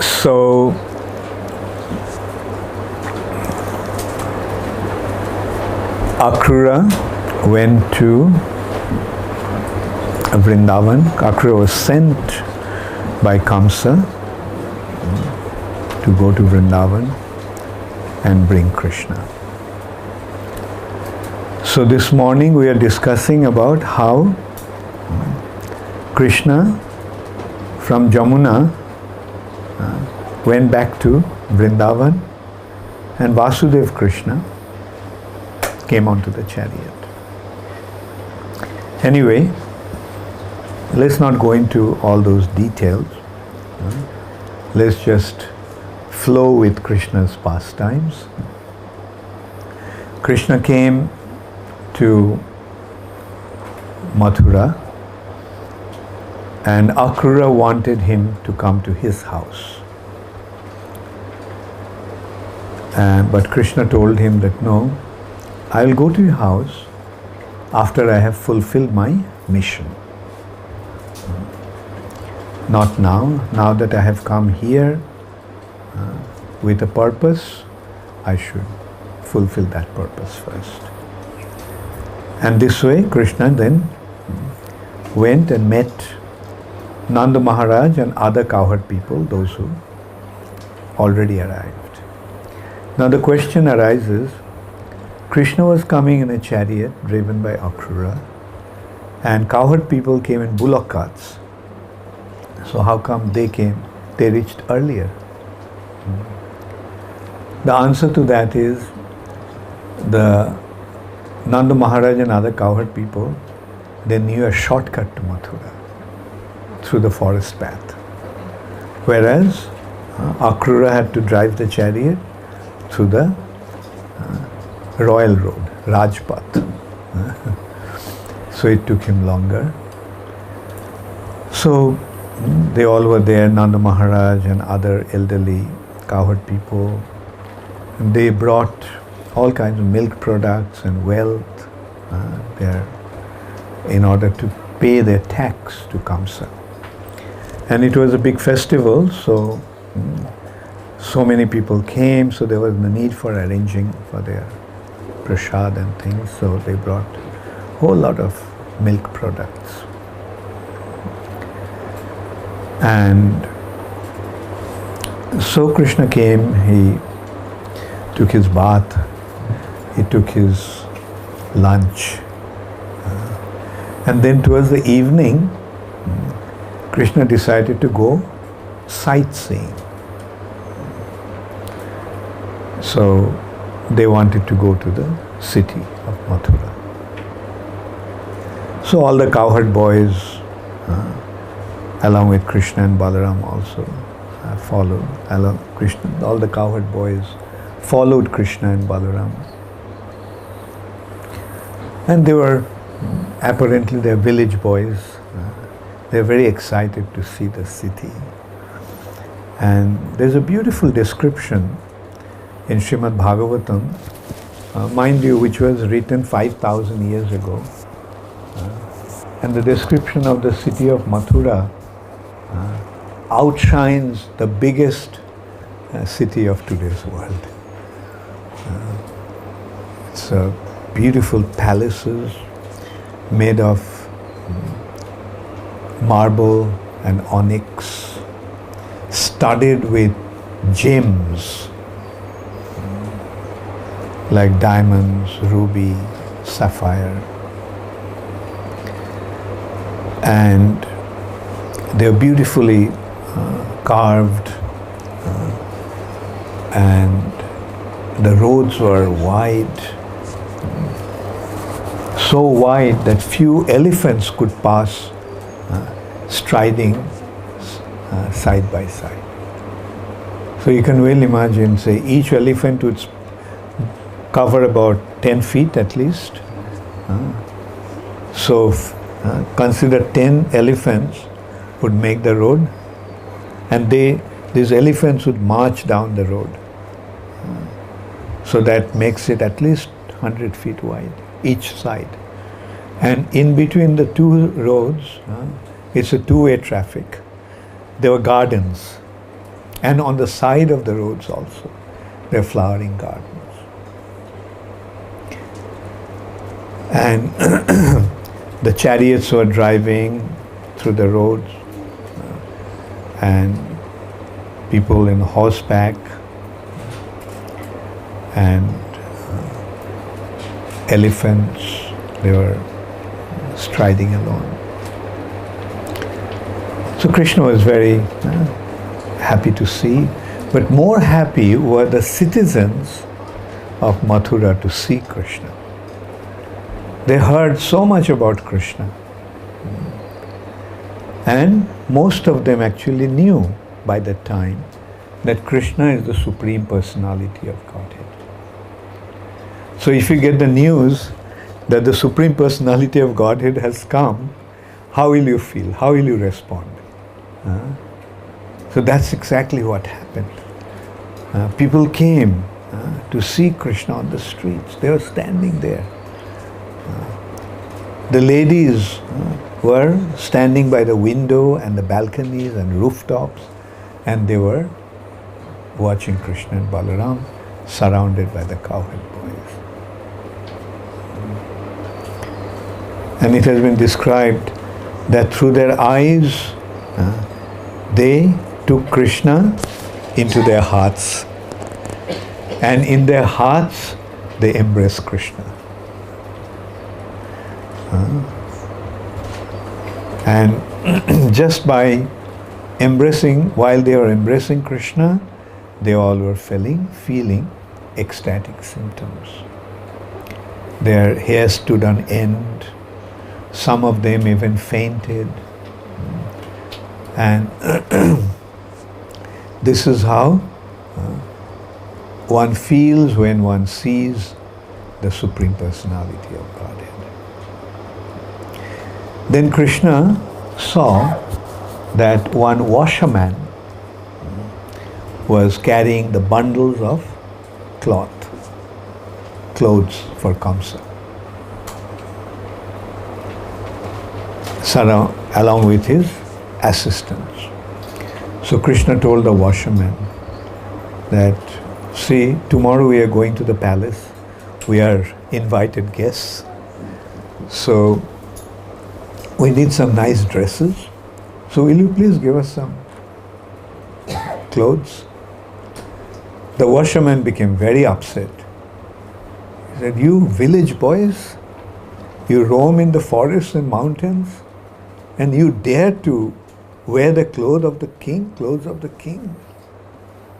So Akrura went to Vrindavan. Akrura was sent by Kamsa to go to Vrindavan and bring Krishna. So this morning we are discussing about how Krishna from Jamuna went back to Vrindavan and Vasudev Krishna came onto the chariot. Anyway, let's not go into all those details. Let's just flow with Krishna's pastimes. Krishna came to Mathura and Akrura wanted him to come to his house. But Krishna told him that no, I will go to your house after I have fulfilled my mission. Not now. Now that I have come here with a purpose, I should fulfill that purpose first. And this way, Krishna then went and met Nanda Maharaj and other cowherd people, those who already arrived. Now the question arises, Krishna was coming in a chariot driven by Akrura, and cowherd people came in bullock carts. So how come they reached earlier? The answer to that is the Nanda Maharaj and other cowherd people, they knew a shortcut to Mathura through the forest path. Whereas Akrura had to drive the chariot through the royal road, Rajpath. So it took him longer. So they all were there, Nanda Maharaj and other elderly cowherd people. And they brought all kinds of milk products and wealth there in order to pay their tax to Kamsa. And it was a big festival, so many people came, so there was the need for arranging for their prasad and things, so they brought a whole lot of milk products. And so Krishna came, he took his bath, he took his lunch, and then towards the evening, Krishna decided to go sightseeing. So they wanted to go to the city of Mathura. So all the cowherd boys, along with Krishna and Balaram also followed. All the cowherd boys followed Krishna and Balaram. And they were, apparently they're village boys. They're very excited to see the city. And there's a beautiful description in Srimad Bhagavatam, mind you, which was written 5,000 years ago. And the description of the city of Mathura outshines the biggest city of today's world. It's beautiful palaces made of marble and onyx, studded with gems like diamonds, ruby, sapphire. And they're beautifully carved, and the roads were wide, so wide that few elephants could pass striding side by side. So you can well imagine, say, each elephant would cover about 10 feet at least. So consider 10 elephants would make the road, and these elephants would march down the road. So that makes it at least 100 feet wide, each side. And in between the two roads, it's a two-way traffic. There were gardens, And on the side of the roads also, there are flowering gardens. And the chariots were driving through the roads, and people in horseback, and elephants, they were striding along. So Krishna was very happy to see, but more happy were the citizens of Mathura to see Krishna. They heard so much about Krishna, and most of them actually knew by that time that Krishna is the Supreme Personality of Godhead. So if you get the news that the Supreme Personality of Godhead has come, how will you feel? How will you respond? So that's exactly what happened. People came to see Krishna on the streets. They were standing there. The ladies were standing by the window and the balconies and rooftops, and they were watching Krishna and Balaram surrounded by the cowherd boys. And it has been described that through their eyes, they took Krishna into their hearts, and in their hearts they embraced Krishna. And just by embracing, while they were embracing Krishna, they all were feeling ecstatic symptoms. Their hair stood on end. Some of them even fainted. And this is how one feels when one sees the Supreme Personality of Godhead. Then Krishna saw that one washerman was carrying the bundles of clothes for Kamsa, along with his assistants. So Krishna told the washerman that, see, tomorrow we are going to the palace. We are invited guests. So we need some nice dresses. So will you please give us some clothes? The washerman became very upset. He said, you village boys, you roam in the forests and mountains, and you dare to wear the clothes of the king?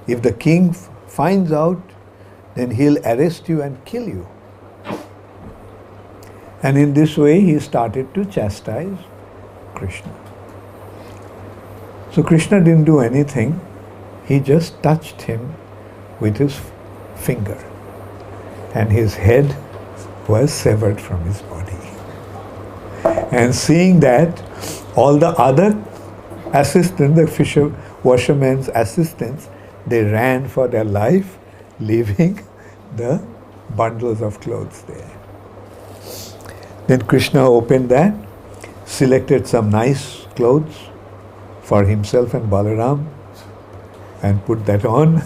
If the king finds out, then he'll arrest you and kill you. And in this way he started to chastise Krishna. So Krishna didn't do anything. He just touched him with his finger, and his head was severed from his body. And seeing that, all the other assistants, the washerman's assistants, they ran for their life, leaving the bundles of clothes there. Then Krishna opened that, selected some nice clothes for himself and Balaram, and put that on.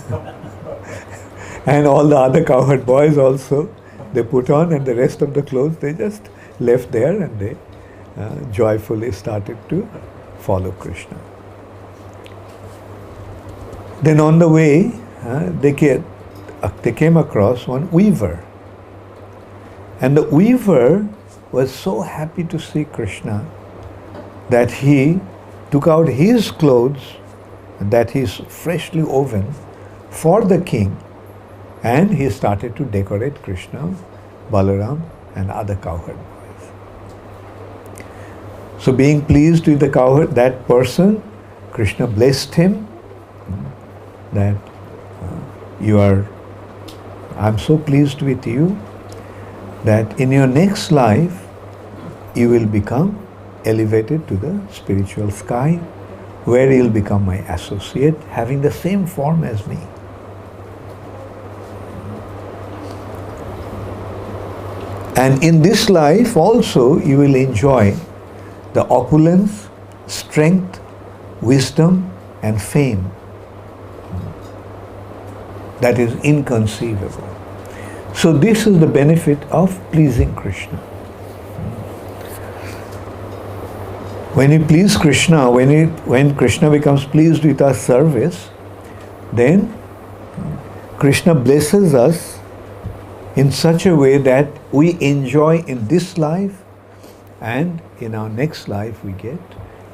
And all the other cowherd boys also, they put on, and the rest of the clothes they just left there, and they joyfully started to follow Krishna. Then on the way, they came across one weaver. And the weaver was so happy to see Krishna that he took out his clothes that he's freshly woven for the king, and he started to decorate Krishna, Balaram, and other cowherd boys. So being pleased with that person, Krishna blessed him that I'm so pleased with you that in your next life you will become elevated to the spiritual sky, where you'll become my associate, having the same form as me. And in this life also you will enjoy the opulence, strength, wisdom, and fame that is inconceivable. So this is the benefit of pleasing Krishna. When we please Krishna, when Krishna becomes pleased with our service, then Krishna blesses us in such a way that we enjoy in this life, and in our next life we get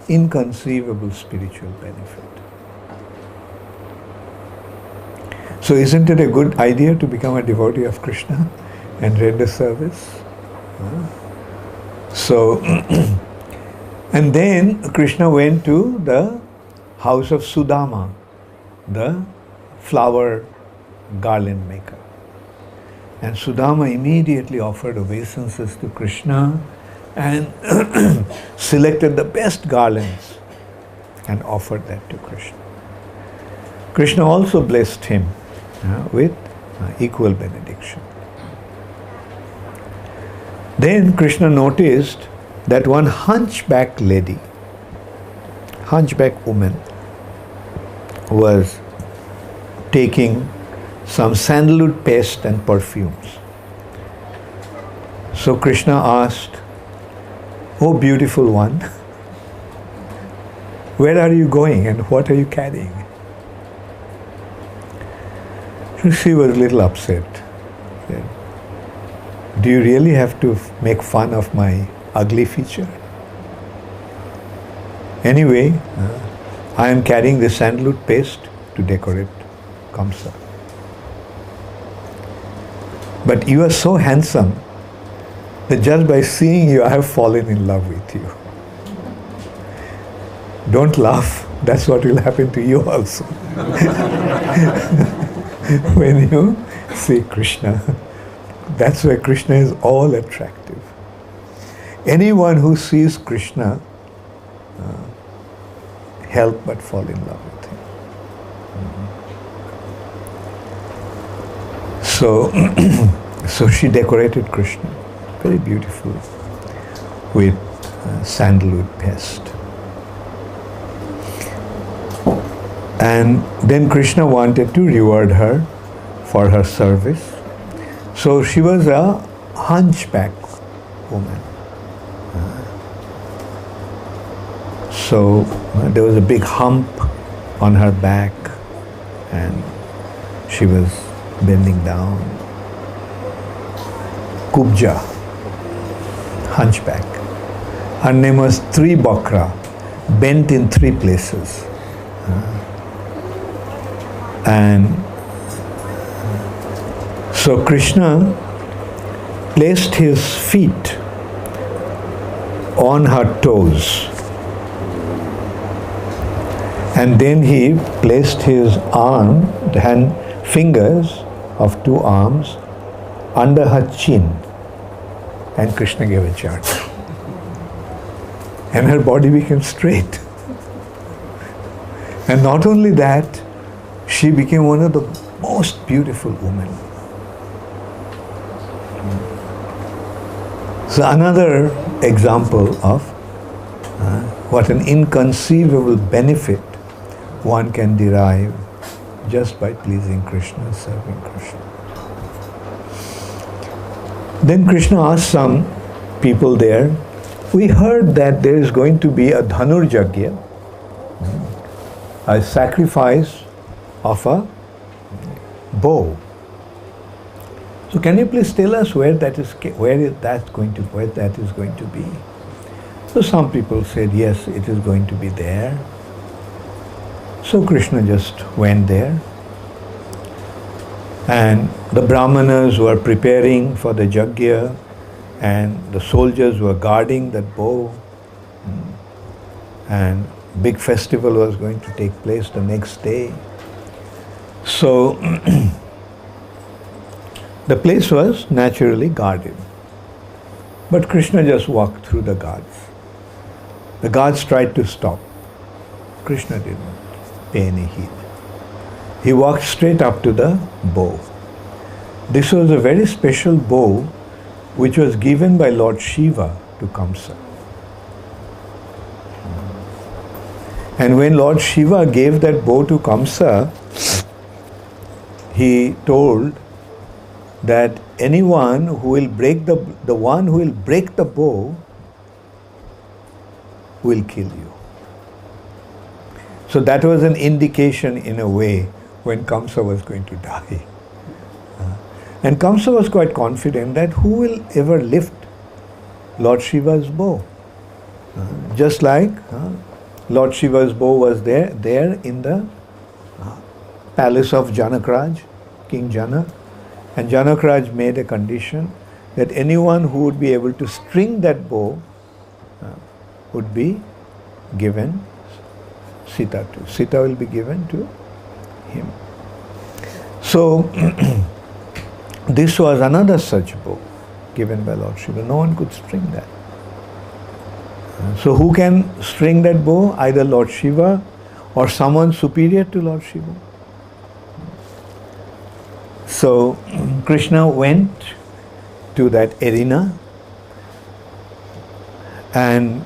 inconceivable spiritual benefit. So isn't it a good idea to become a devotee of Krishna and render service? So, and then Krishna went to the house of Sudama, the flower garland maker. And Sudama immediately offered obeisances to Krishna and selected the best garlands and offered that to Krishna. Krishna also blessed him with equal benediction. Then Krishna noticed that one hunchback lady, hunchback woman, was taking some sandalwood paste and perfumes. So Krishna asked, "Oh beautiful one, where are you going and what are you carrying?" She was a little upset. "Do you really have to make fun of my ugly feature? Anyway, I am carrying the sandalwood paste to decorate Kamsa. But you are so handsome that just by seeing you, I have fallen in love with you. Don't laugh, that's what will happen to you also." When you see Krishna, that's why Krishna is all attractive. Anyone who sees Krishna help but fall in love with him. So she decorated Krishna very beautiful with sandalwood paste. And then Krishna wanted to reward her for her service. So she was a hunchback woman. So there was a big hump on her back and she was bending down. Kubja, hunchback. Her name was Tribakra, bent in three places. And so Krishna placed his feet on her toes. And then he placed his arm, the hand, fingers of two arms under her chin. And Krishna gave a jat. And her body became straight. And not only that, she became one of the most beautiful women. So another example of what an inconceivable benefit one can derive just by pleasing Krishna, serving Krishna. Then Krishna asked some people there, "We heard that there is going to be a Dhanur Yajna, a sacrifice of a bow. So can you please tell us where that is going to be?" So some people said, "Yes, it is going to be there." So Krishna just went there. And the brahmanas were preparing for the yajna and the soldiers were guarding that bow. And big festival was going to take place the next day. So the place was naturally guarded. But Krishna just walked through the guards. The guards tried to stop. Krishna didn't pay any heed. He walked straight up to the bow. This was a very special bow which was given by Lord Shiva to Kamsa. And when Lord Shiva gave that bow to Kamsa, he told that anyone who will break the one who will break the bow will kill you. So that was an indication in a way when Kamsa was going to die. And Kamsa was quite confident that who will ever lift Lord Shiva's bow? Just like Lord Shiva's bow was there in the palace of Janakraj, King Janak. And Janakraj made a condition that anyone who would be able to string that bow would be given Sita to. Sita will be given to him. So this was another such bow given by Lord Shiva. No one could string that. So who can string that bow? Either Lord Shiva or someone superior to Lord Shiva. So Krishna went to that arena and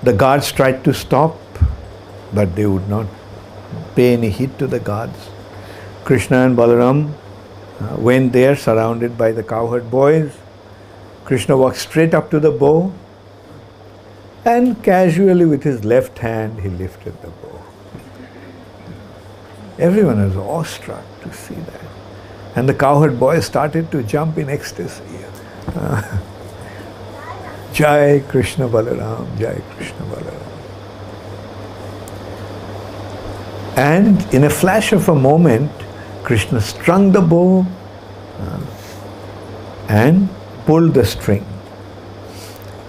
the guards tried to stop, but they would not pay any heed to the guards. Krishna and Balaram went there surrounded by the cowherd boys. Krishna walked straight up to the bow and casually with his left hand he lifted the bow. Everyone was awestruck to see that. And the cowherd boys started to jump in ecstasy. Jai Krishna Balaram, Jai Krishna Balaram. And in a flash of a moment, Krishna strung the bow and pulled the string.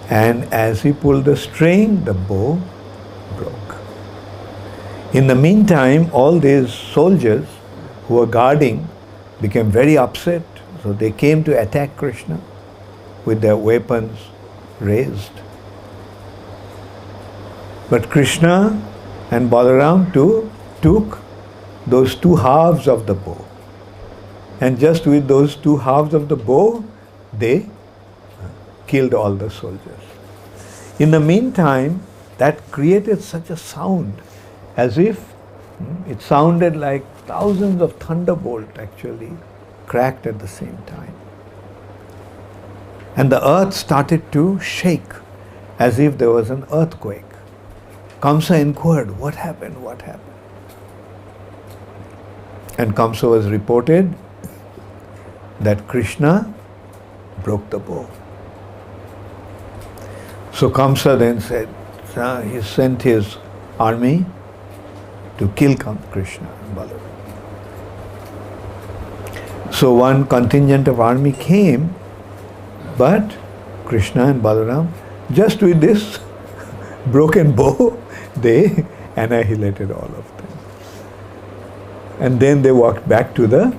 And as he pulled the string, the bow broke. In the meantime, all these soldiers who were guarding became very upset. So they came to attack Krishna with their weapons raised. But Krishna and Balaram took those two halves of the bow. And just with those two halves of the bow, they killed all the soldiers. In the meantime, that created such a sound as if it sounded like thousands of thunderbolts actually cracked at the same time. And the earth started to shake as if there was an earthquake. Kamsa inquired, what happened? What happened? And Kamsa was reported that Krishna broke the bow. So Kamsa then said, he sent his army to kill Krishna and Balaram. So one contingent of army came, but Krishna and Balaram, just with this broken bow, they annihilated all of them. And then they walked back to the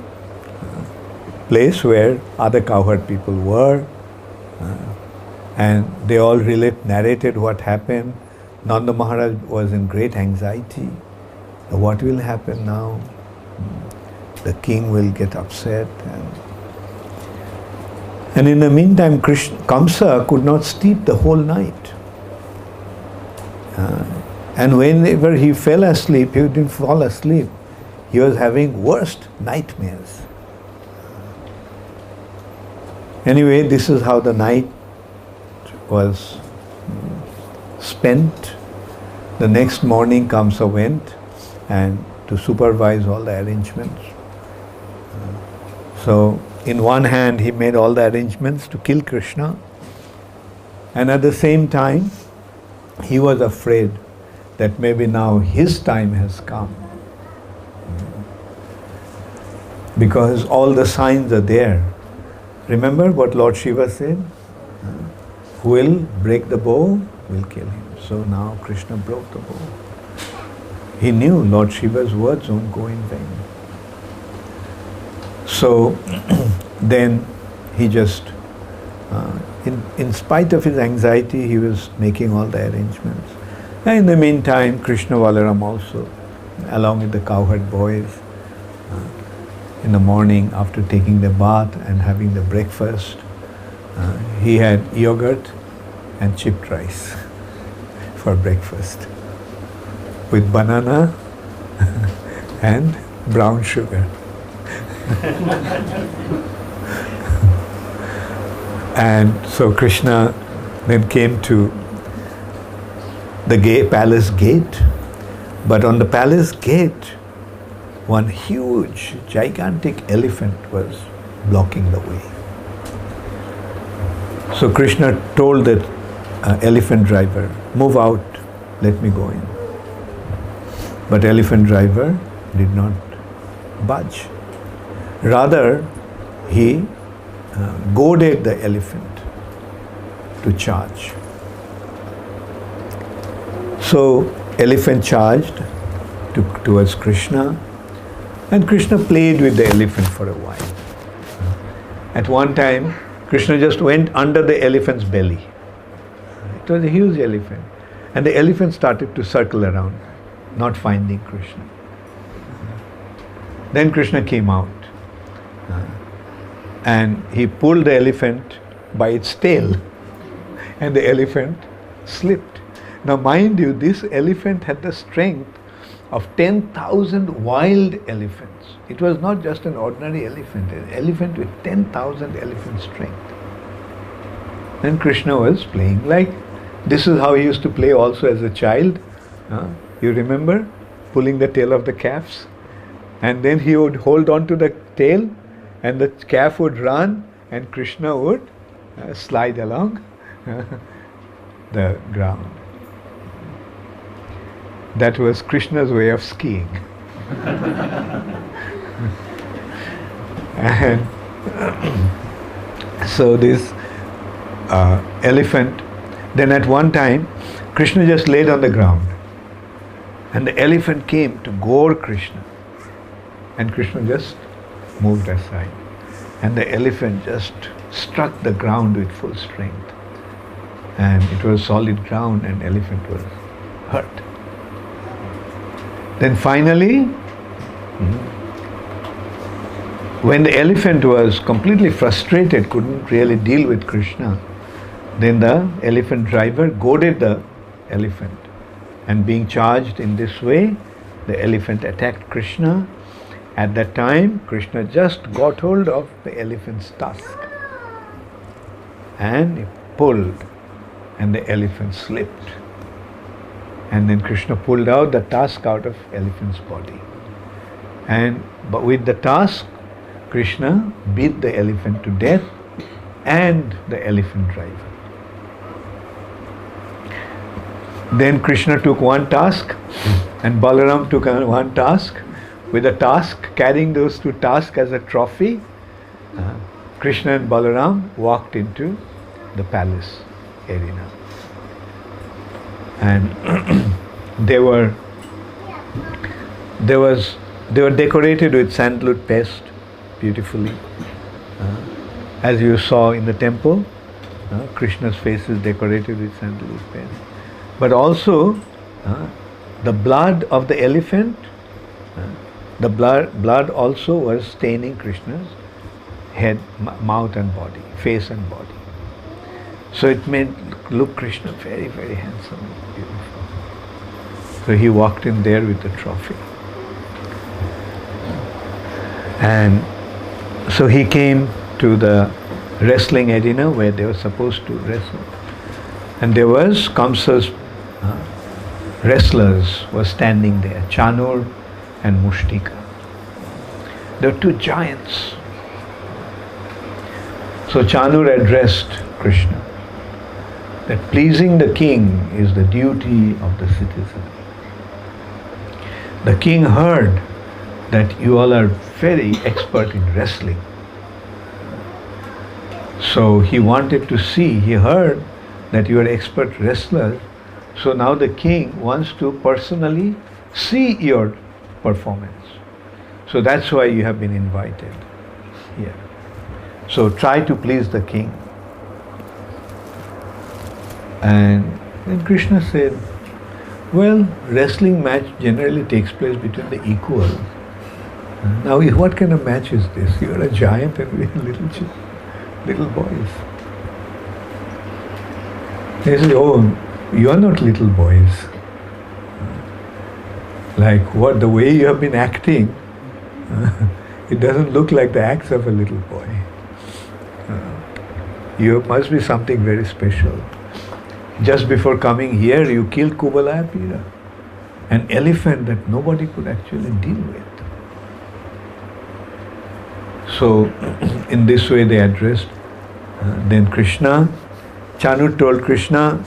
place where other cowherd people were, and they all narrated what happened. Nanda Maharaj was in great anxiety. What will happen now? The king will get upset. And in the meantime, Kamsa could not sleep the whole night. And whenever he fell asleep, he didn't fall asleep. He was having worst nightmares. Anyway, this is how the night was spent. The next morning, Kamsa went and to supervise all the arrangements. So, in one hand, he made all the arrangements to kill Krishna, and at the same time, he was afraid that maybe now his time has come. Because all the signs are there. Remember what Lord Shiva said? Who will break the bow will kill him. So now Krishna broke the bow. He knew Lord Shiva's words won't go in vain. So then he just, in spite of his anxiety, he was making all the arrangements. And in the meantime, Krishna Balaram also, along with the cowherd boys, in the morning after taking the bath and having the breakfast, he had yogurt and chipped rice for breakfast with banana and brown sugar. And so Krishna then came to the palace gate, but on the palace gate, one huge, gigantic elephant was blocking the way. So Krishna told that elephant driver, move out, let me go in. But elephant driver did not budge. Rather, he goaded the elephant to charge. So elephant charged towards Krishna, and Krishna played with the elephant for a while. At one time, Krishna just went under the elephant's belly. It was a huge elephant. And the elephant started to circle around, not finding Krishna. Then Krishna came out. And he pulled the elephant by its tail. And the elephant slipped. Now mind you, this elephant had the strength of 10,000 wild elephants. It was not just an ordinary elephant, an elephant with 10,000 elephant strength. And Krishna was playing like, this is how he used to play also as a child. You remember? Pulling the tail of the calves. And then he would hold on to the tail and the calf would run and Krishna would slide along the ground. That was Krishna's way of skiing. And so this elephant, then at one time, Krishna just laid on the ground. And the elephant came to gore Krishna. And Krishna just moved aside. And the elephant just struck the ground with full strength. And it was solid ground and elephant was hurt. Then finally, when the elephant was completely frustrated, couldn't really deal with Krishna, then the elephant driver goaded the elephant. And being charged in this way, the elephant attacked Krishna. At that time, Krishna just got hold of the elephant's tusk. And he pulled, and the elephant slipped. And then Krishna pulled out the tusk out of elephant's body. But with the tusk, Krishna beat the elephant to death and the elephant driver. Then Krishna took one tusk and Balaram took one tusk. With a tusk, carrying those two tusks as a trophy, Krishna and Balaram walked into the palace arena. And they were decorated with sandalwood paste beautifully. As you saw in the temple, Krishna's face is decorated with sandalwood paste. But also, the blood of the elephant, the blood also was staining Krishna's head, mouth and body, face and body. So it made look Krishna very, very handsome and beautiful. So he walked in there with the trophy. And so he came to the wrestling arena where they were supposed to wrestle. And there was Kamsa's wrestlers were standing there, Chanur and Mushtika. There were two giants. So Chanur addressed Krishna that pleasing the king is the duty of the citizen. The king heard that you all are very expert in wrestling. So he wanted to see, he heard that you are expert wrestlers. So now the king wants to personally see your performance. So that's why you have been invited here. So try to please the king. And then Krishna said, well, wrestling match generally takes place between the equals. Now what kind of match is this? You are a giant and we are little boys. They say, oh, you are not little boys. Like what, the way you have been acting, It doesn't look like the acts of a little boy. You must be something very special. Just before coming here, you killed Kubalaya Pira, an elephant that nobody could actually deal with. So, in this way they addressed. Then Krishna, Chanur told Krishna,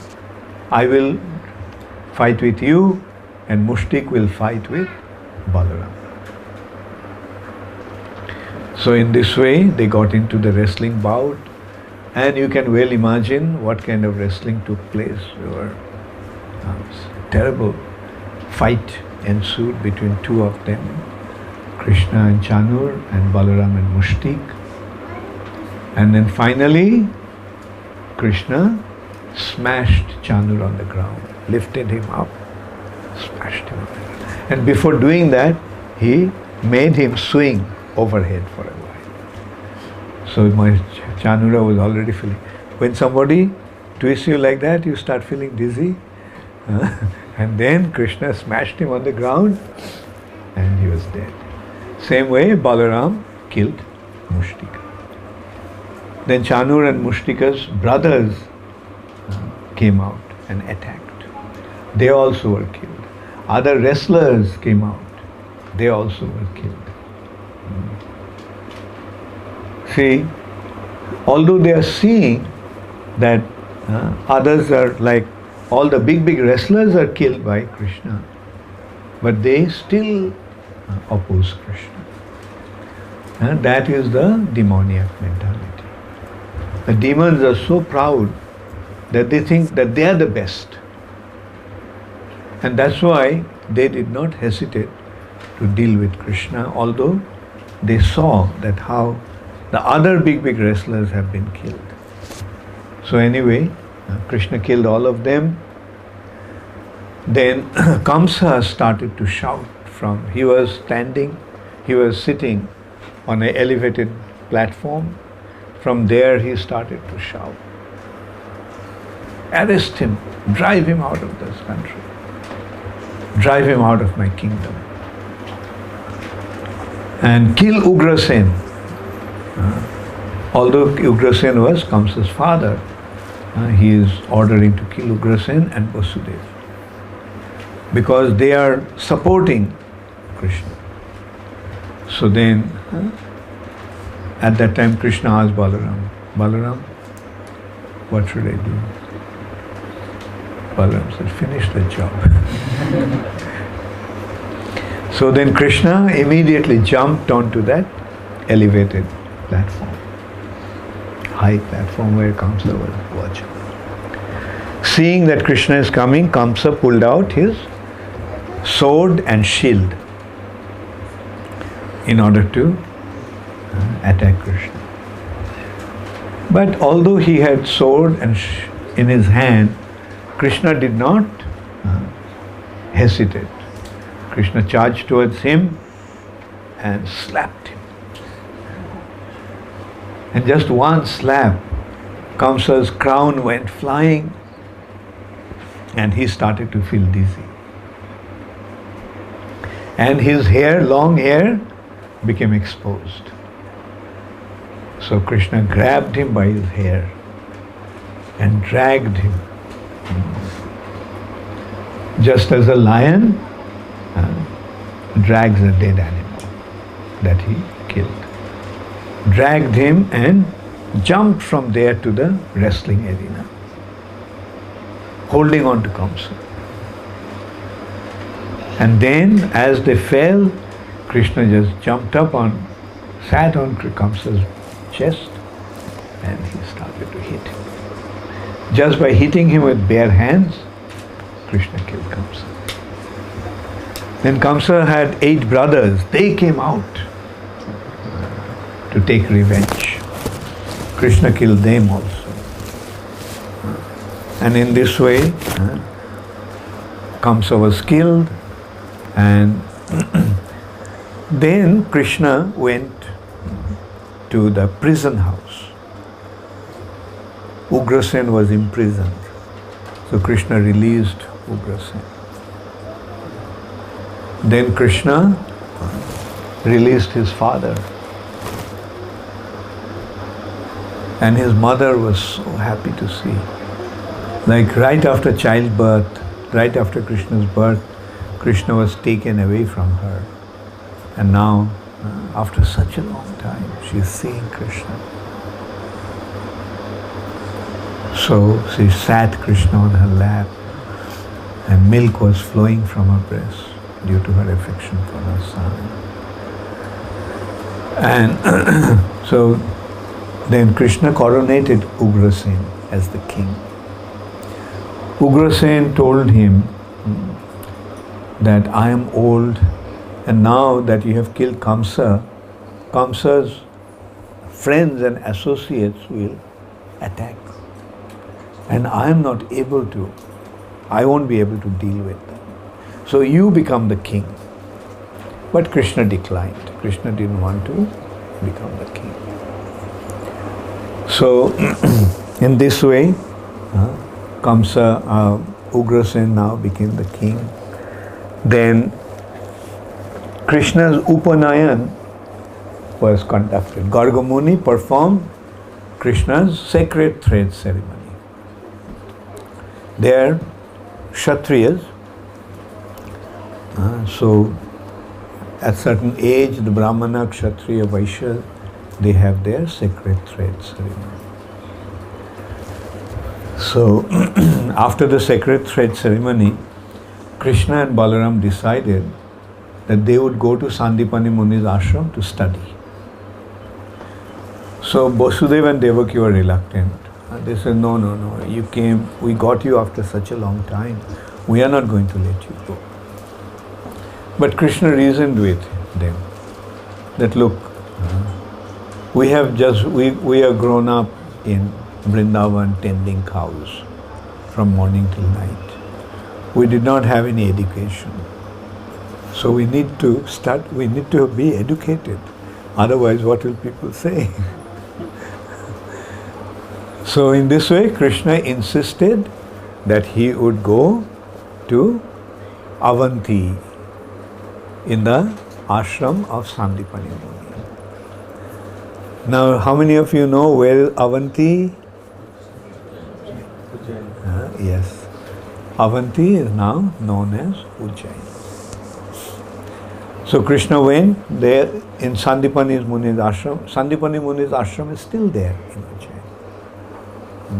I will fight with you and Mushtik will fight with Balaram. So in this way they got into the wrestling bout, and you can well imagine what kind of wrestling took place. There were terrible fight ensued between two of them, Krishna and Chanur and Balaram and Mushtik. And then finally Krishna smashed Chanur on the ground, lifted him up, smashed him on the ground. And before doing that, he made him swing overhead for a while. So my Chanura was already feeling. When somebody twists you like that, you start feeling dizzy. And then Krishna smashed him on the ground and he was dead. Same way Balaram killed Mushtika. Then Chanur and Mushtika's brothers came out and attacked. They also were killed. Other wrestlers came out. They also were killed. See, although they are seeing that others are like, all the big wrestlers are killed by Krishna, but they still oppose Krishna. And that is the demoniac mentality. The demons are so proud that they think that they are the best. And that's why they did not hesitate to deal with Krishna, although they saw that how the other big wrestlers have been killed. So anyway, Krishna killed all of them. Then Kamsa started to shout from, he was sitting on an elevated platform. From there he started to shout, arrest him, drive him out of this country, drive him out of my kingdom, and kill Ugrasen. Although Ugrasen was Kamsa's father, he is ordering to kill Ugrasen and Vasudev because they are supporting Krishna. So then, at that time Krishna asked Balaram, Balaram, what should I do? Balaram said, finish the job. So then Krishna immediately jumped onto that elevated platform, high platform where Kamsa was watching. Seeing that Krishna is coming, Kamsa pulled out his sword and shield in order to attack Krishna. But although he had sword and in his hand, Krishna did not hesitate. Krishna charged towards him and slapped him. And just one slap, Kamsa's crown went flying and he started to feel dizzy. And his hair, long hair, became exposed. So Krishna grabbed him by his hair and dragged him. Just as a lion drags a dead animal that he killed. Dragged him and jumped from there to the wrestling arena, holding on to Kamsa. And then as they fell, Krishna just jumped up sat on Kamsa's chest and he started to hit him. Just by hitting him with bare hands, Krishna killed Kamsa. Then Kamsa had 8 brothers. They came out to take revenge. Krishna killed them also. And in this way, Kamsa was killed, and then Krishna went to the prison house. Ugrasen was imprisoned. So Krishna released Ugrasen. Then Krishna released his father, And his mother was so happy to see. Like right after childbirth, right after Krishna's birth, Krishna was taken away from her. And now, after such a long time, she is seeing Krishna. So she sat Krishna on her lap, and milk was flowing from her breast due to her affection for her son. And so then Krishna coronated Ugrasen as the king. Ugrasen told him that I am old, and now that you have killed Kamsa, Kamsa's friends and associates will attack. And I am not able to, I won't be able to deal with them. So you become the king. But Krishna declined. Krishna didn't want to become the king. So in this way, Kamsa, Ugrasen now became the king. Then Krishna's Upanayan was conducted. Garga Muni performed Krishna's sacred thread ceremony. They are Kshatriyas. So at certain age, the Brahmana, Kshatriya, Vaishya, they have their sacred thread ceremony. So after the sacred thread ceremony, Krishna and Balaram decided that they would go to Sandipani Muni's ashram to study. So Vasudeva and Devaki were reluctant. They said, no, you came, we got you after such a long time. We are not going to let you go. But Krishna reasoned with them that look, we are grown up in Vrindavan tending cows from morning till night. We did not have any education. So we need to be educated. Otherwise, what will people say? So in this way, Krishna insisted that he would go to Avanti in the ashram of Sandipani Muni. Now, how many of you know where is Avanti? Yes. Avanti is now known as Ujjain. So Krishna went there in Sandipani Muni's ashram. Sandipani Muni's ashram is still there in Ujjain.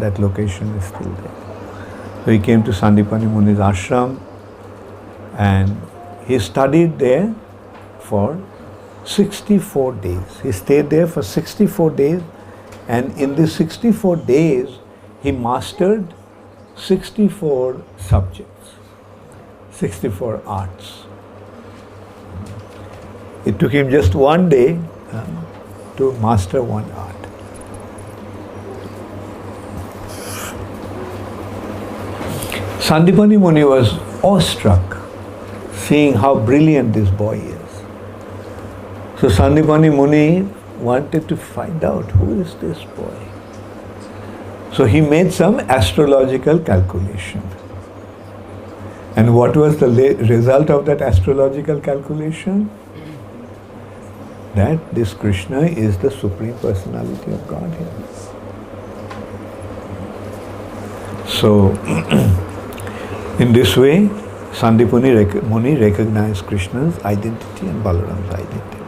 That location is still there. So he came to Sandipani Muni's ashram and he studied there for 64 days. He stayed there for 64 days, and in these 64 days he mastered 64 subjects, 64 arts. It took him just one day to master one art. Sandipani Muni was awestruck seeing how brilliant this boy is. So Sandipani Muni wanted to find out who is this boy. So he made some astrological calculation. And what was the result of that astrological calculation? That this Krishna is the Supreme Personality of Godhead. So in this way, Sandipani Muni recognized Krishna's identity and Balaram's identity.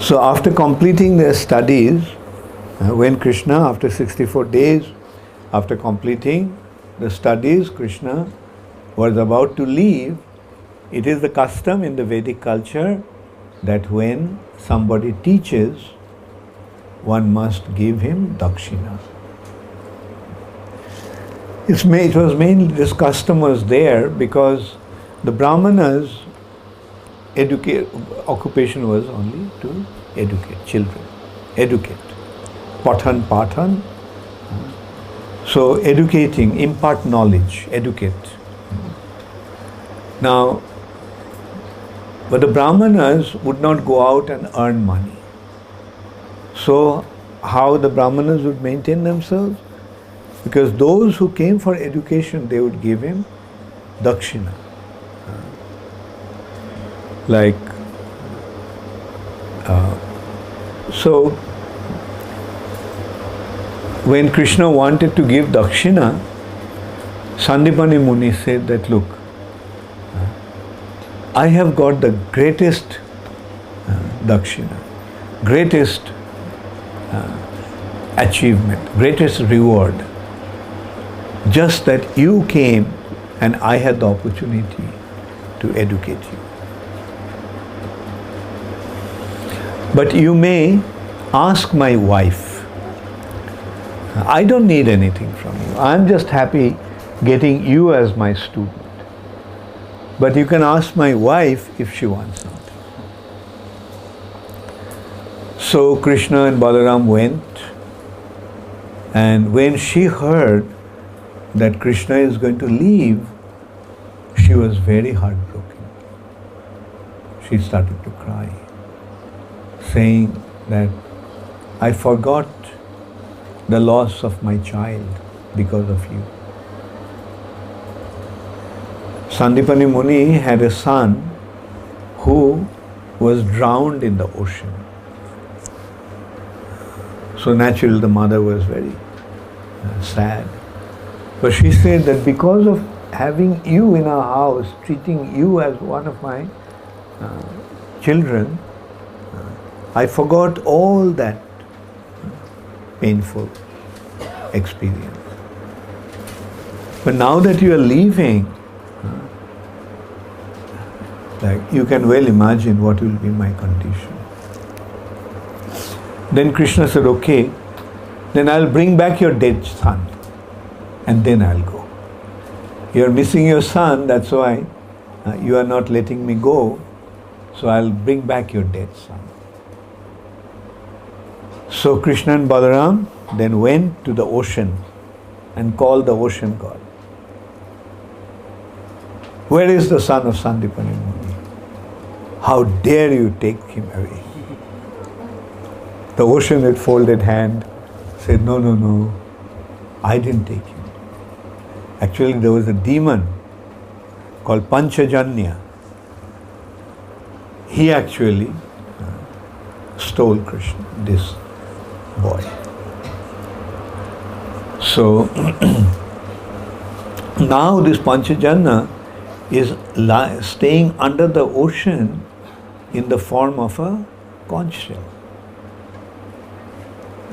So after completing their studies, when Krishna, after 64 days, after completing the studies, Krishna was about to leave. It is the custom in the Vedic culture that when somebody teaches, one must give him dakshina. It was mainly, this custom was there because the Brahmanas' occupation was only to educate children, educate. Pathan. So educating, impart knowledge, educate. Now, but the Brahmanas would not go out and earn money. So how the Brahmanas would maintain themselves? Because those who came for education, they would give him dakshina. when Krishna wanted to give dakshina, Sandipani Muni said that, look, I have got the greatest dakshina, greatest achievement, greatest reward. Just that you came and I had the opportunity to educate you. But you may ask my wife. I don't need anything from you. I'm just happy getting you as my student. But you can ask my wife if she wants something. So Krishna and Balaram went, and when she heard that Krishna is going to leave, she was very heartbroken. She started to cry, saying that I forgot the loss of my child because of you. Sandipani Muni had a son who was drowned in the ocean. So naturally the mother was very sad. But she said that because of having you in our house, treating you as one of my children, I forgot all that painful experience. But now that you are leaving, like you can well imagine what will be my condition. Then Krishna said, okay, then I'll bring back your dead son and then I'll go. You're missing your son, that's why you are not letting me go, so I'll bring back your dead son. So Krishna and Balaram then went to the ocean and called the ocean god. Where is the son of Sandipani Muni? How dare you take him away? The ocean with folded hand said, no, no, no, I didn't take him. Actually, there was a demon called Panchajanya. He actually stole Krishna, this boy. So now this Panchajanya is staying under the ocean in the form of a conch shell.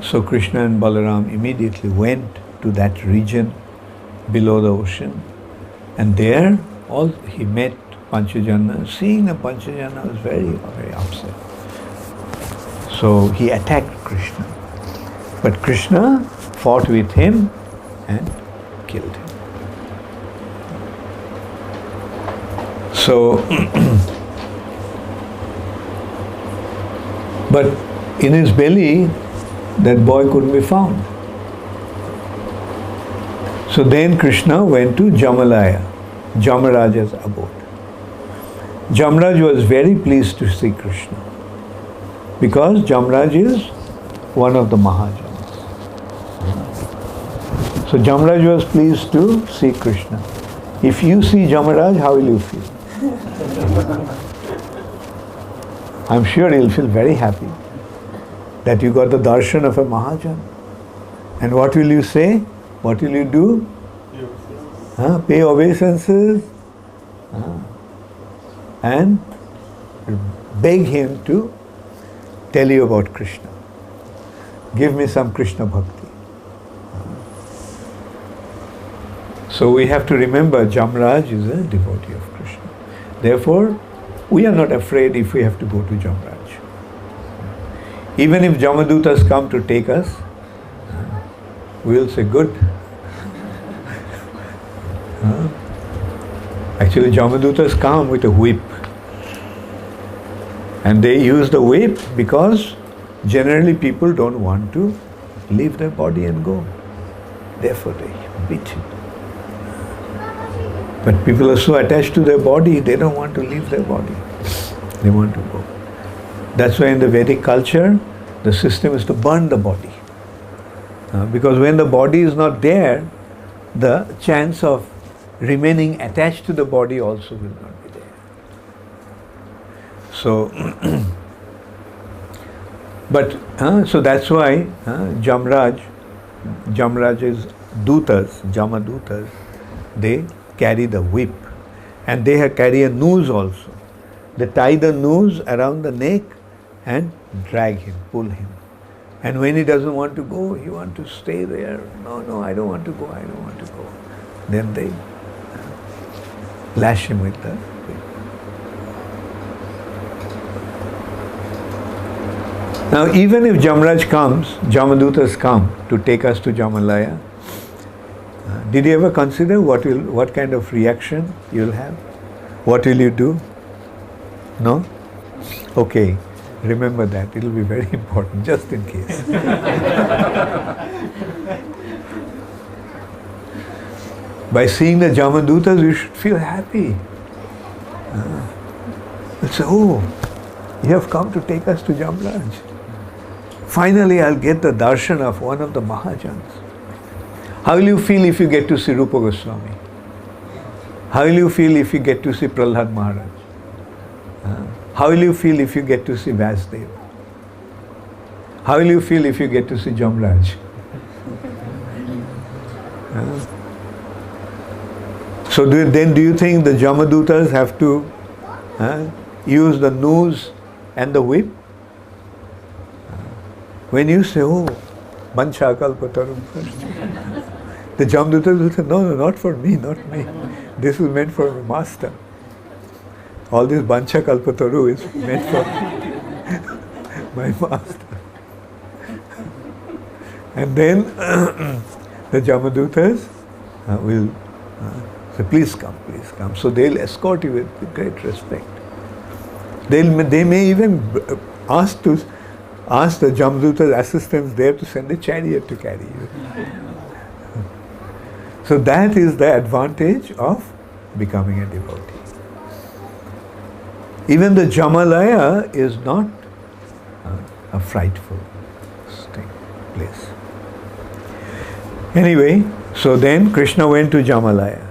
So Krishna and Balaram immediately went to that region below the ocean, and there he met Panchajanya. Seeing the Panchajanya was very, very upset. So he attacked Krishna. But Krishna fought with him and killed him. So, but in his belly, that boy couldn't be found. So then Krishna went to Jamalaya, Jamaraja's abode. Jamaraj was very pleased to see Krishna because Jamaraj is one of the Mahajans. So Jamaraj was pleased to see Krishna. If you see Jamaraj, how will you feel? I'm sure you'll feel very happy that you got the darshan of a Mahajan. And what will you say? What will you do? Pay obeisances and beg him to tell you about Krishna. Give me some Krishna bhakti. So we have to remember Jamaraj is a devotee of Krishna. Therefore, we are not afraid if we have to go to Jamaraj. Even if Jamadutas come to take us, we will say, good. Actually, Jamadutas come with a whip. And they use the whip because generally people don't want to leave their body and go. Therefore, they beat him. But people are so attached to their body, they don't want to leave their body. They want to go. That's why in the Vedic culture, the system is to burn the body. Because when the body is not there, the chance of remaining attached to the body also will not be there. So, so that's why Jamaraj Jamraj's dutas, Jamadutas, they carry the whip, and they carry a noose also. They tie the noose around the neck and drag him, pull him. And when he doesn't want to go, he wants to stay there. No, I don't want to go, I don't want to go. Then they lash him with the whip. Now even if Jamraj comes, Jamadutas come to take us to Jamalaya, did you ever consider what kind of reaction you'll have? What will you do? No? Okay, remember that. It will be very important, just in case. By seeing the Jamadutas, you should feel happy. You'll say, oh, you have come to take us to Jamraj. Finally, I'll get the darshan of one of the Mahajans. How will you feel if you get to see Rupa Goswami? How will you feel if you get to see Prahlad Maharaj? How will you feel if you get to see Vasudev? How will you feel if you get to see Jamraj? So do you think the Jamadutas have to use the noose and the whip? When you say, oh, Mancha Kalpatarum first, the Jamadutas will say, no, not for me, not me. This is meant for the master. All this Bancha Kalpataru is meant for my master. And then the Jamadutas will say, please come, please come. So they'll escort you with great respect. They may even ask the Jamadutas' assistants there to send a chariot to carry you. So that is the advantage of becoming a devotee. Even the Jamalaya is not a frightful place. Anyway, so then Krishna went to Jamalaya.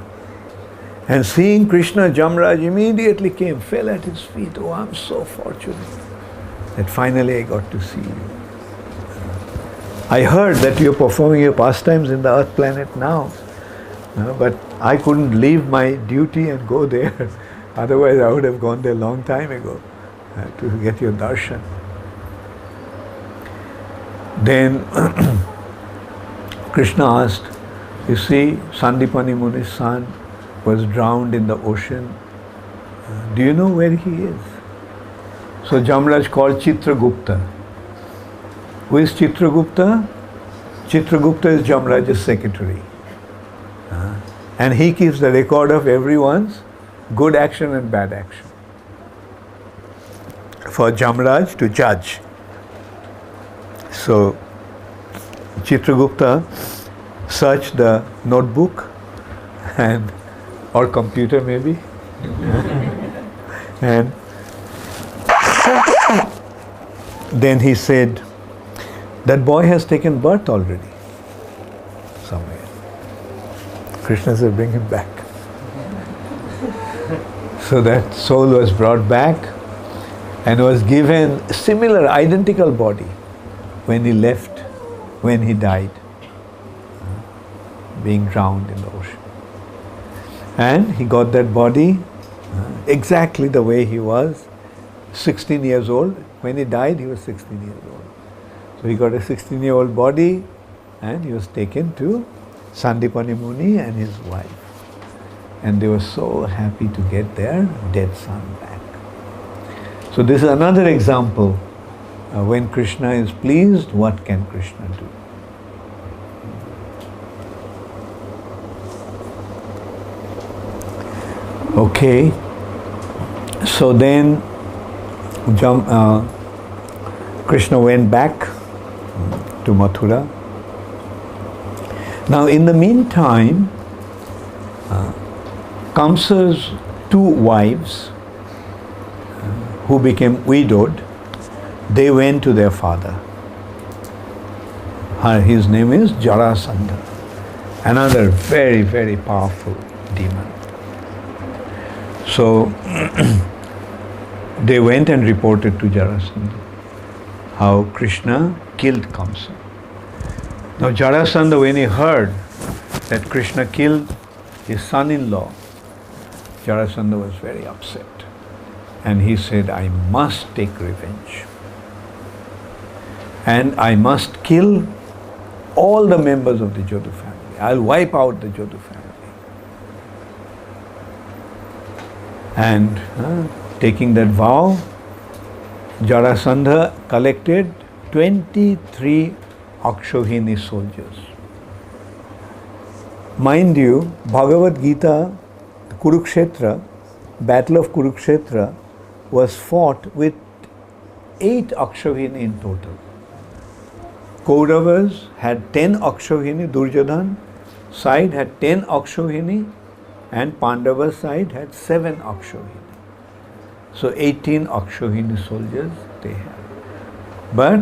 And seeing Krishna, Jamraj immediately came, fell at his feet. Oh, I'm so fortunate that finally I got to see you. I heard that you're performing your pastimes in the earth planet now. But I couldn't leave my duty and go there. Otherwise, I would have gone there a long time ago to get your darshan. Then Krishna asked, you see, Sandipani Muni's son was drowned in the ocean. Do you know where he is? So Jamraj called Chitragupta. Who is Chitragupta? Chitragupta is Jamraj's secretary. And he keeps the record of everyone's good action and bad action for Jamraj to judge. So Chitragupta searched the notebook or computer maybe and then he said, that boy has taken birth already somewhere. Krishna said, bring him back. So that soul was brought back and was given a similar, identical body when he left, when he died, being drowned in the ocean. And he got that body exactly the way he was, 16 years old. When he died, he was 16 years old. So he got a 16-year-old body and he was taken to Sandipani Muni and his wife. And they were so happy to get their dead son back. So this is another example. When Krishna is pleased, what can Krishna do? Okay. So then Krishna went back to Mathura. Now in the meantime, Kamsa's two wives who became widowed, they went to their father. His name is Jarasandha, another very, very powerful demon. So they went and reported to Jarasandha how Krishna killed Kamsa. Now Jarasandha, when he heard that Krishna killed his son-in-law, Jarasandha was very upset. And he said, I must take revenge. And I must kill all the members of the Jodhu family. I'll wipe out the Jodhu family. And taking that vow, Jarasandha collected 23 Akshohini soldiers. Mind you, Bhagavad Gita, Kurukshetra, Battle of Kurukshetra was fought with 8 Akshohini in total. Kauravas had 10 Akshohini, Duryodhan side had 10 Akshohini, and Pandava side had 7 Akshohini. So 18 Akshohini soldiers they had. But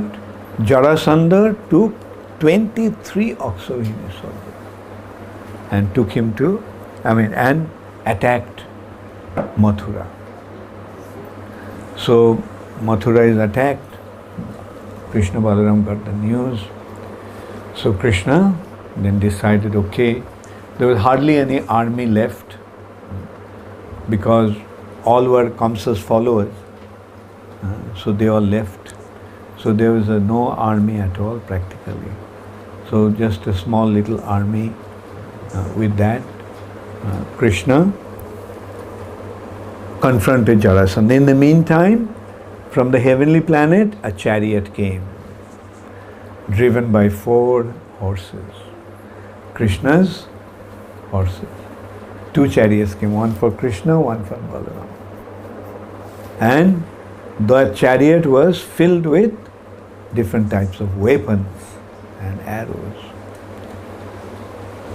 Jarasandha took 23 Akshohini soldiers and took him to, and attacked Mathura. So Mathura is attacked. Krishna Balaram got the news. So Krishna then decided, okay, there was hardly any army left because all were Kamsa's followers. So they all left. So there was no army at all practically. So just a small little army. With that, Krishna confronted Jarasandha. In the meantime, from the heavenly planet, a chariot came, driven by 4 horses. Krishna's horses. 2 chariots came, one for Krishna, one for Balaram. And the chariot was filled with different types of weapons and arrows.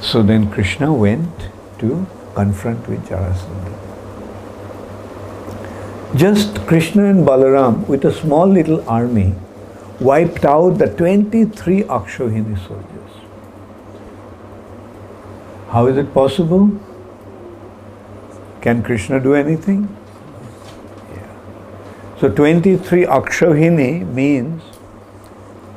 So then Krishna went to confront with Jarasandha. Just Krishna and Balaram with a small little army wiped out the 23 Akshohini soldiers. How is it possible? Can Krishna do anything? Yeah. So 23 Akshohini means,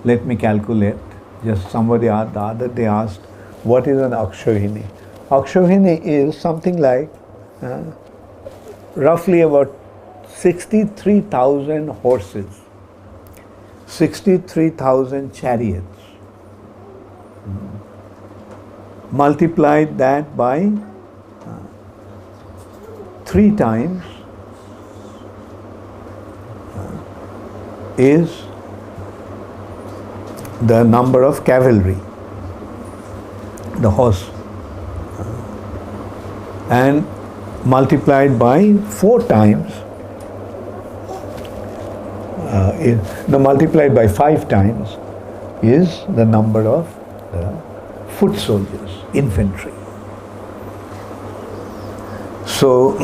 let me calculate, just somebody the other day asked, what is an Akshohini? Akshohini is something like roughly about 63,000 horses, 63,000 chariots. Multiplied that by 3 times is the number of cavalry, the horse, and multiplied by 4 times, multiplied by 5 times is the number of the foot soldiers, infantry. So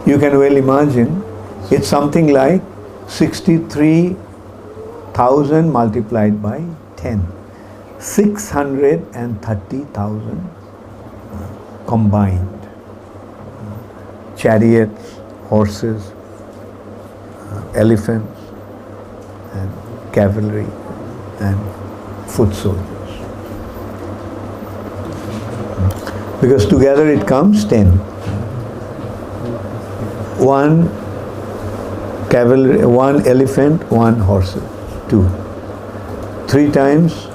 you can well imagine it's something like 63,000 multiplied by 10. 630,000 combined. Chariots, horses, elephants, and cavalry, and foot soldiers. Because together it comes 10. 1 cavalry, 1 elephant, 1 horse, 2. 3 times,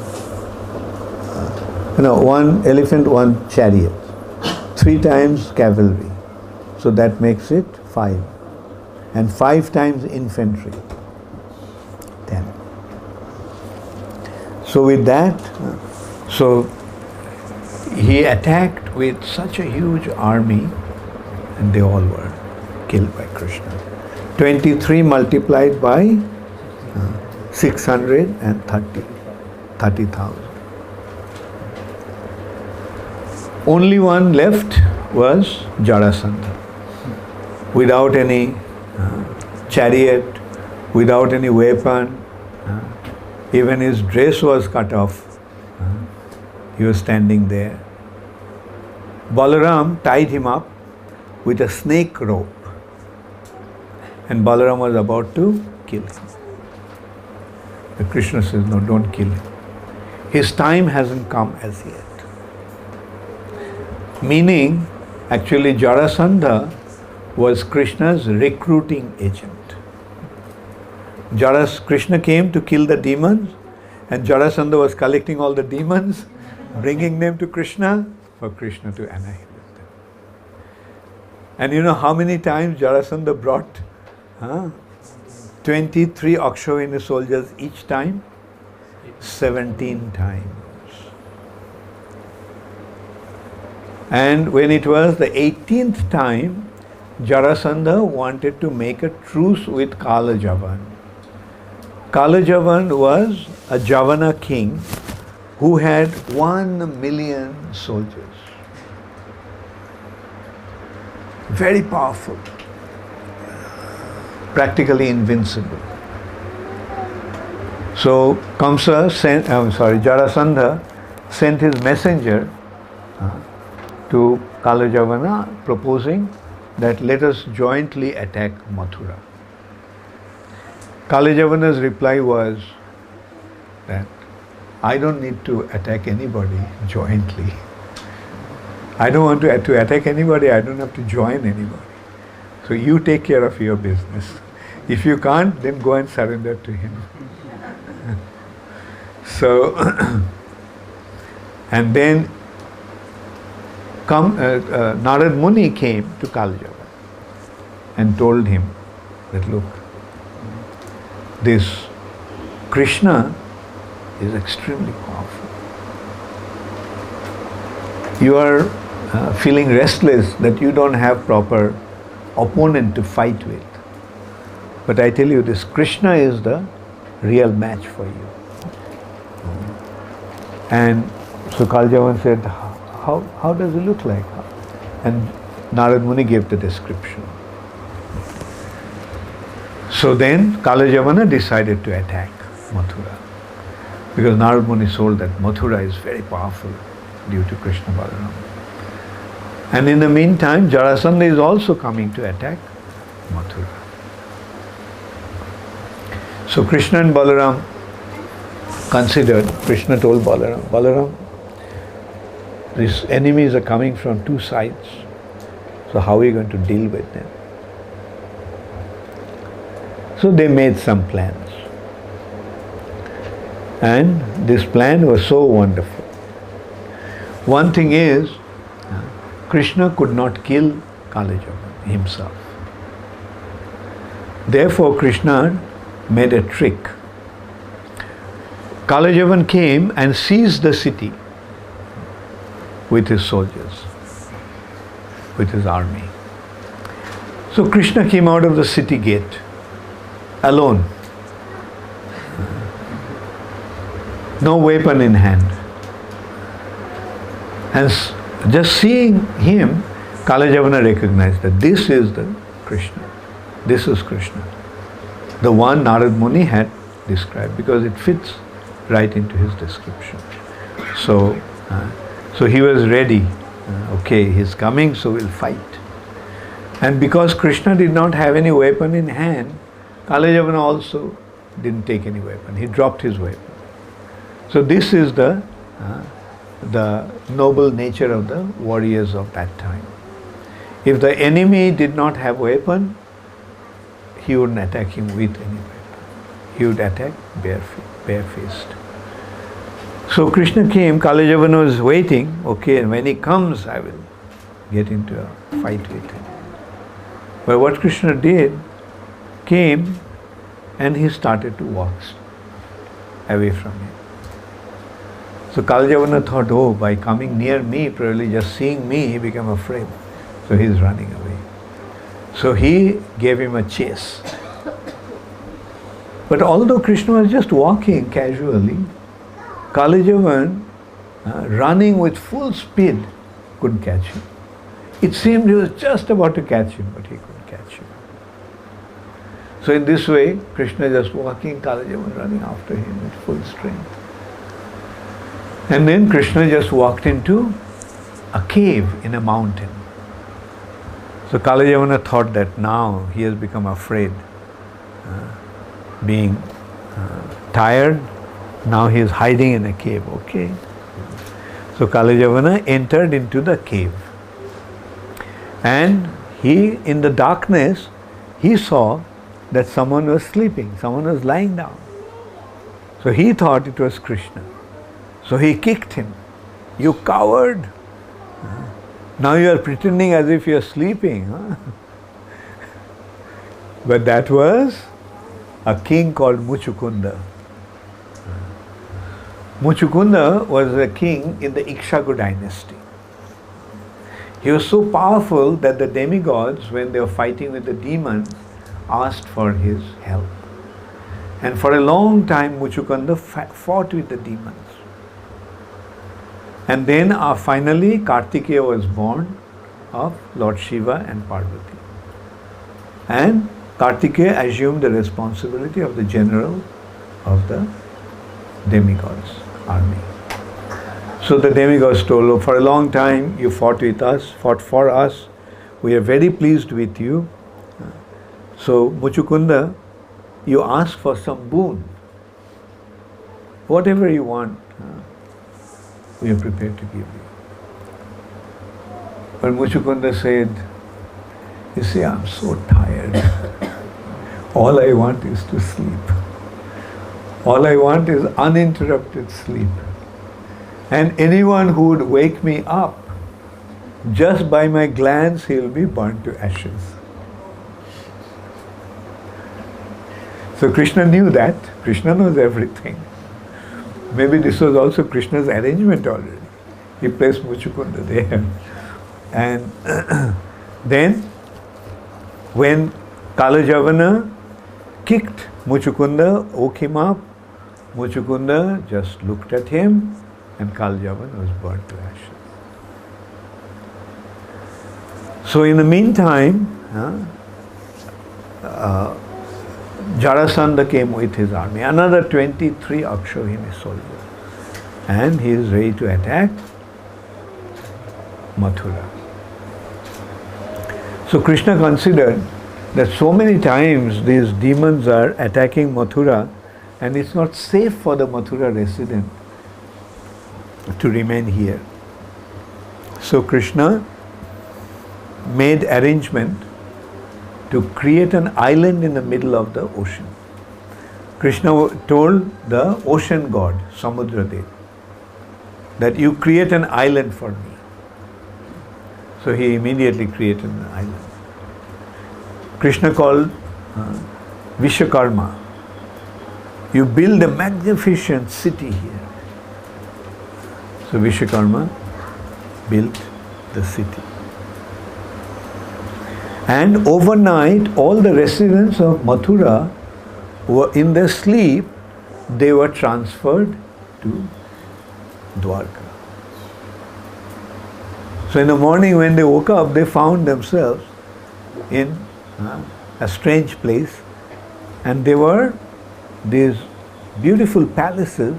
1 elephant, 1 chariot. 3 times cavalry. So that makes it 5. And 5 times infantry, 10. So with that, he attacked with such a huge army, and they all were killed by Krishna. 23 multiplied by 30,000. Only one left was Jarasandha. Without any chariot, without any weapon, even his dress was cut off. He was standing there. Balaram tied him up with a snake rope, and Balaram was about to kill him. But Krishna says, no, don't kill him. His time hasn't come as yet. Meaning, actually Jarasandha was Krishna's recruiting agent. Krishna came to kill the demons, and Jarasandha was collecting all the demons, bringing them to Krishna for Krishna to annihilate them. And you know how many times Jarasandha brought 23 Akshavini soldiers each time? 17 times. And when it was the 18th time, Jarasandha wanted to make a truce with Kalajavan. Kalajavan was a Javana king who had 1 million soldiers. Very powerful, practically invincible. So Jarasandha sent his messenger to Kalajavana proposing that let us jointly attack Mathura. Kalajavana's reply was that I don't need to attack anybody jointly. I don't want to attack anybody, I don't have to join anybody. So you take care of your business. If you can't, then go and surrender to him. So, and then Narad Muni came to Kalajavana and told him that look, this Krishna is extremely powerful. You are feeling restless that you don't have proper opponent to fight with. But I tell you, this Krishna is the real match for you. And so Kalajavana said, how does it look like? And Narad Muni gave the description. So then Kalajavana decided to attack Mathura, because Narad Muni told that Mathura is very powerful due to Krishna Balaram. And in the meantime, Jarasandha is also coming to attack Mathura. So Krishna and Balaram considered, Krishna told Balaram, these enemies are coming from two sides, so how are you going to deal with them? So they made some plans. And this plan was so wonderful. One thing is, Krishna could not kill Kalajavana himself. Therefore Krishna made a trick. Kalajavan came and seized the city with his soldiers, with his army. So Krishna came out of the city gate alone, no weapon in hand. And just seeing him, Kalajavana recognized that this is the Krishna. This is Krishna. The one Narad Muni had described, because it fits right into his description. So he was ready. Okay, he's coming, so we'll fight. And because Krishna did not have any weapon in hand, Kalajavana also didn't take any weapon. He dropped his weapon. So this is the noble nature of the warriors of that time. If the enemy did not have weapon, he wouldn't attack him with any weapon. He would attack barefaced. So Krishna came, Kalajavana was waiting, okay, and when he comes, I will get into a fight with him. But what Krishna did, came and he started to walk away from him. So Kalajavana thought, oh, by coming near me, probably just seeing me, he became afraid. So he is running away. So he gave him a chase. But although Krishna was just walking casually, Kalajavan, running with full speed, couldn't catch him. It seemed he was just about to catch him, but he couldn't catch him. So in this way, Krishna just walking, Kalajavan running after him with full strength. And then Krishna just walked into a cave in a mountain. So Kalajavana thought that now he has become afraid, being tired, Now he is hiding in a cave, okay? So Kalajavana entered into the cave. And he, in the darkness, he saw that someone was sleeping, someone was lying down. So he thought it was Krishna. So he kicked him. You coward! Now you are pretending as if you are sleeping. Huh? But that was a king called Muchukunda. Muchukunda was a king in the Ikshaku dynasty. He was so powerful that the demigods, when they were fighting with the demons, asked for his help. And for a long time, Muchukunda fought with the demons. And then finally, Kartikeya was born of Lord Shiva and Parvati. And Kartikeya assumed the responsibility of the general of the demigods army. So the demigods told him, for a long time you fought with us, fought for us. We are very pleased with you. So Muchukunda, you ask for some boon. Whatever you want, we are prepared to give you. But Muchukunda said, you see, I'm so tired. All I want is to sleep. All I want is uninterrupted sleep. And anyone who would wake me up, just by my glance, he'll be burnt to ashes. So Krishna knew that. Krishna knows everything. Maybe this was also Krishna's arrangement already. He placed Muchukunda there. And then, when Kalajavana kicked Muchukunda, woke him up, Muchukunda just looked at him, and Kalajavana was burnt to ashes. So in the meantime, Jarasandha came with his army, another 23 Akshauhini soldiers, and he is ready to attack Mathura. So Krishna considered that so many times these demons are attacking Mathura, and it's not safe for the Mathura resident to remain here. So Krishna made arrangement to create an island in the middle of the ocean. Krishna told the ocean god, Samudradev, that you create an island for me. So he immediately created an island. Krishna called Vishwakarma, you build a magnificent city here. So Vishwakarma built the city. And overnight, all the residents of Mathura were in their sleep, they were transferred to Dwarka. So in the morning when they woke up, they found themselves in a strange place, and there were these beautiful palaces,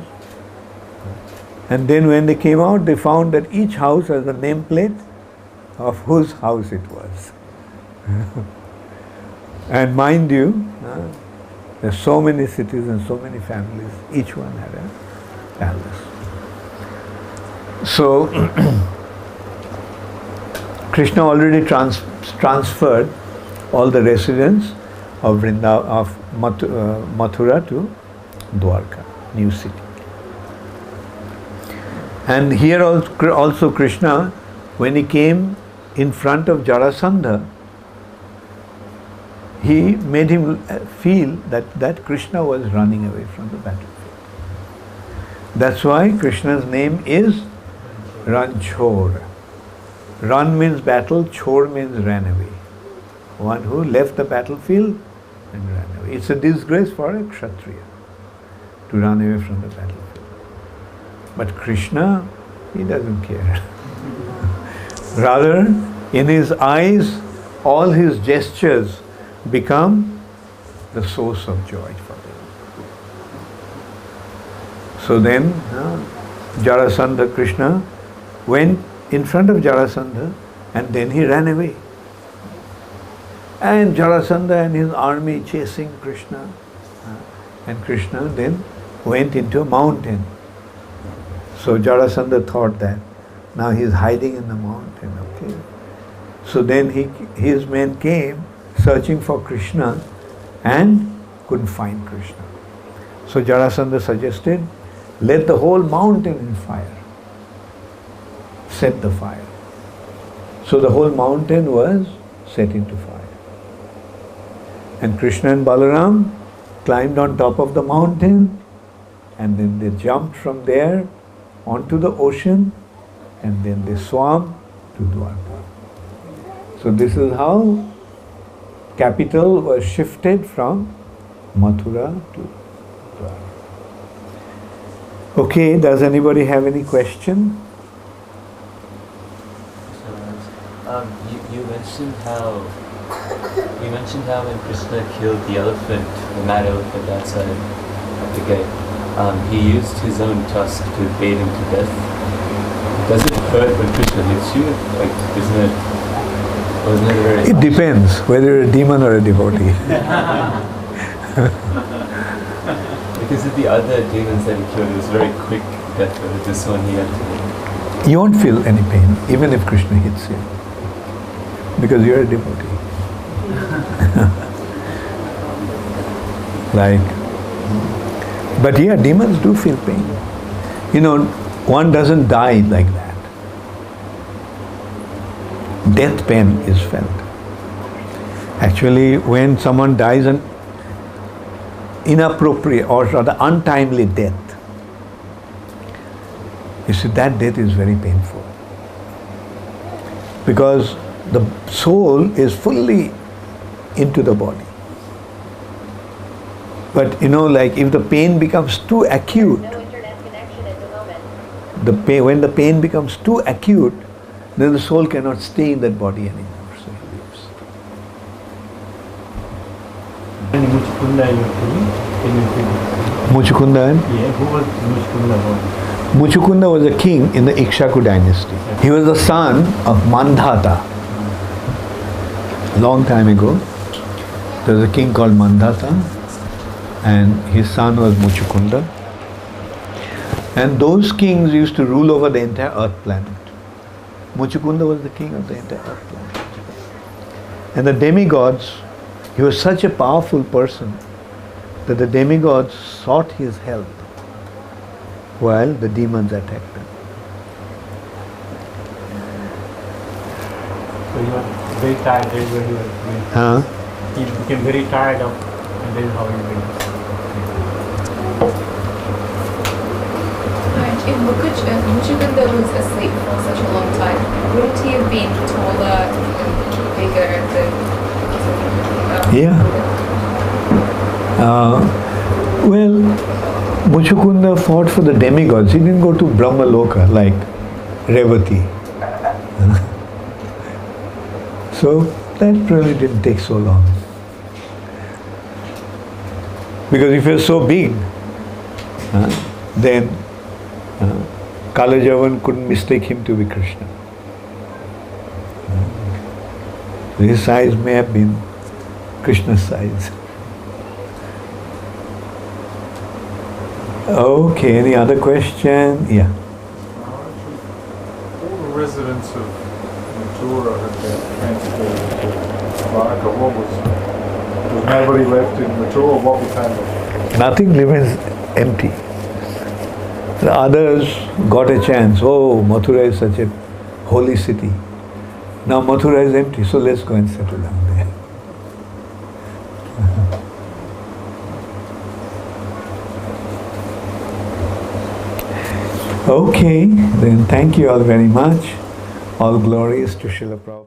and then when they came out, they found that each house has a nameplate of whose house it was. And mind you, there's so many cities and so many families, each one had a palace. So Krishna already transferred all the residents of Mathura to Dwarka, new city. And here also Krishna, when he came in front of Jarasandha, he made him feel that Krishna was running away from the battlefield. That's why Krishna's name is Ranchor. Run means battle, chor means ran away. One who left the battlefield and ran away. It's a disgrace for a Kshatriya to run away from the battlefield. But Krishna, he doesn't care. Rather, in his eyes, all his gestures become the source of joy for them. So then, Jarasandha, Krishna went in front of Jarasandha, and then he ran away. And Jarasandha and his army chasing Krishna. And Krishna then went into a mountain. So Jarasandha thought that now he's hiding in the mountain. Okay. So then his men came searching for Krishna and couldn't find Krishna. So Jarasandha suggested, let the whole mountain in fire. Set the fire. So the whole mountain was set into fire. And Krishna and Balaram climbed on top of the mountain, and then they jumped from there onto the ocean, and then they swam to Dwarka. So this is how capital was shifted from Mathura to Dwarka. Okay, does anybody have any question? You mentioned how when Krishna killed the elephant, the mad elephant outside of the gate, he used his own tusk to bait him to death. Does it hurt when Krishna hits you? Like, wasn't it very... It depends whether you're a demon or a devotee. Because of the other demons that he killed, it was very quick death, but this one he had to... You won't feel any pain even if Krishna hits you, because you're a devotee. But yeah, demons do feel pain. You know, one doesn't die like that. Death pain is felt. Actually, when someone dies an inappropriate or rather untimely death, you see, that death is very painful. Because the soul is fully into the body. But you know, like if the pain becomes too acute, No internet connection at the moment. when the pain becomes too acute, then the soul cannot stay in that body anymore. So it leaves. And Muchukunda in your film? Muchukunda? Yeah, who was Muchukunda? Muchukunda was a king in the Ikshaku dynasty. He was the son of Mandhata. Long time ago, there was a king called Mandhata, and his son was Muchukunda. And those kings used to rule over the entire earth planet. Muchukunda was the king of the entire earth planet. And the demigods, he was such a powerful person that the demigods sought his help while the demons attacked him. So you were very tired, that's where you were doing. He became very tired of, and then how you went. And if Muchukunda was asleep for such a long time, wouldn't he have been taller, bigger, Well, Muchukunda fought for the demigods. He didn't go to Brahmaloka like Revati. So that really didn't take so long. Because if you're so big, then Kalajavan couldn't mistake him to be Krishna. His size may have been Krishna's size. Okay, any other question? Yeah. All the residents of Mathura had been transported to Dwarka. Was nobody left in Mathura? What became of it? Nothing remains empty. The others got a chance. Oh, Mathura is such a holy city. Now Mathura is empty, so let's go and settle down there. Okay, then thank you all very much. All glories to Srila Prabhupada.